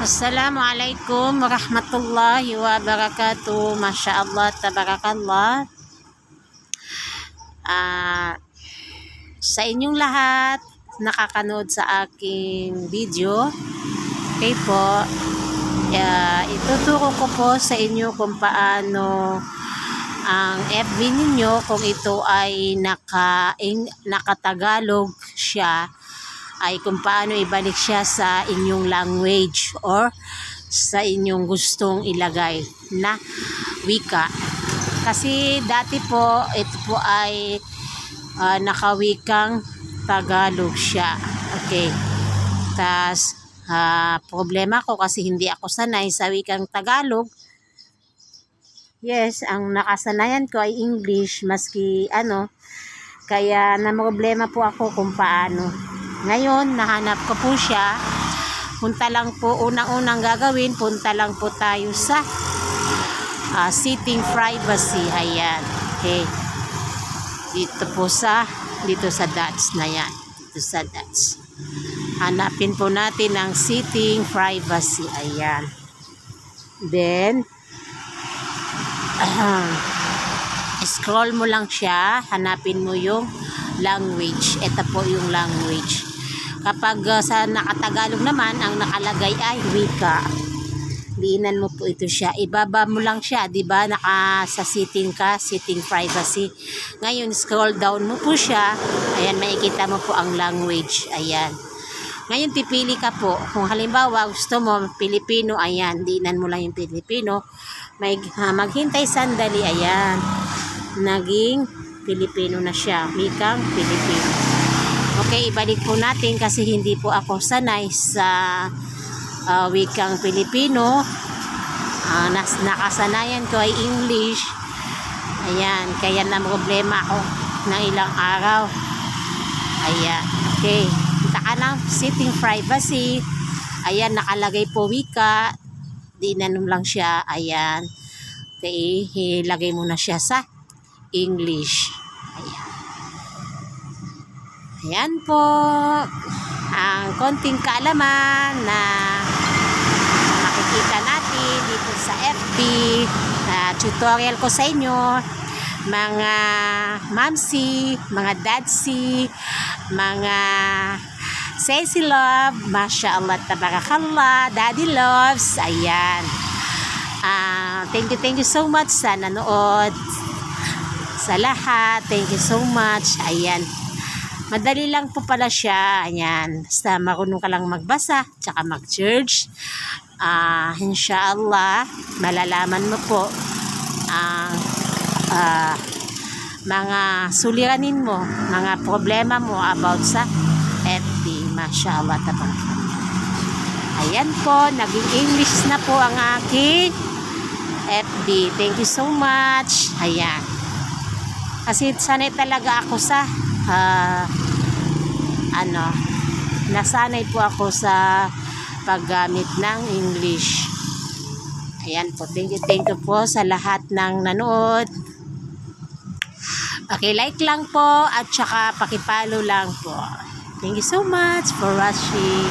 Assalamualaikum warahmatullahi wabarakatuh. Masya Allah, tabarakallah. Sa inyong lahat nakakanood sa aking video, okay po, ituturo ko po sa inyo kung paano ang FB ninyo, kung ito ay nakatagalog siya, ay kung paano ibalik siya sa inyong language or sa inyong gustong ilagay na wika. Kasi dati po, ito po ay nakawikang Tagalog siya. Okay. Tas problema ko kasi hindi ako sanay sa wikang Tagalog. Yes, ang nakasanayan ko ay English, maski kaya na problema po ako kung paano. Ngayon, nahanap ko po siya. Punta lang po, unang-unang gagawin, punta lang po tayo sa setting privacy. Ayan. Okay. Dito sa dots na yan. Dito sa dots. Hanapin po natin ang setting privacy. Ayan. Then, scroll mo lang siya. Hanapin mo yung language. Ito po yung language. Kapag sa nakatagalog naman, ang nakalagay ay wika. Diinan mo po ito siya. Ibaba mo lang siya, di ba? Sa setting ka, setting privacy. Ngayon, scroll down mo po siya. Ayan, makikita mo po ang language. Ayan. Ngayon, pipili ka po. Kung halimbawa, gusto mo, Pilipino, ayan. Diinan mo lang yung Pilipino. Maghintay sandali, ayan. Naging Pilipino na siya. Wikang Pilipino. Okay, ibalik po natin kasi hindi po ako sanay sa wikang Pilipino. Nakasanayan ko ay English. Ayan, kaya na problema ako ng ilang araw. Ayan, okay. Punta ka ng setting privacy. Ayan, nakalagay po wika. Dinan lang siya. Ayan. Okay, ilagay mo na siya sa English. Ayan. Ayan po ang konting kaalaman na makikita natin dito sa FB tutorial ko sa inyo, mga mamsi, mga dadsi, mga sesi love, masya Allah, tabarakallah, daddy loves. Ayan. Thank you so much sa nanood, sa lahat. Thank you so much. Ayan. Madali lang po pala siya. Ayan. Basta marunong ka lang magbasa tsaka mag-search. Inshallah, malalaman mo po ang mga suliranin mo, mga problema mo about sa FB. Mashallah, tabang. Ayan po, naging English na po ang aking FB. Thank you so much. Ayan. Kasi sanay talaga ako sa nasanay po ako sa paggamit ng English. Ayan po, thank you po sa lahat ng nanood. Paki-like lang po at saka paki-follow lang po. Thank you so much for watching.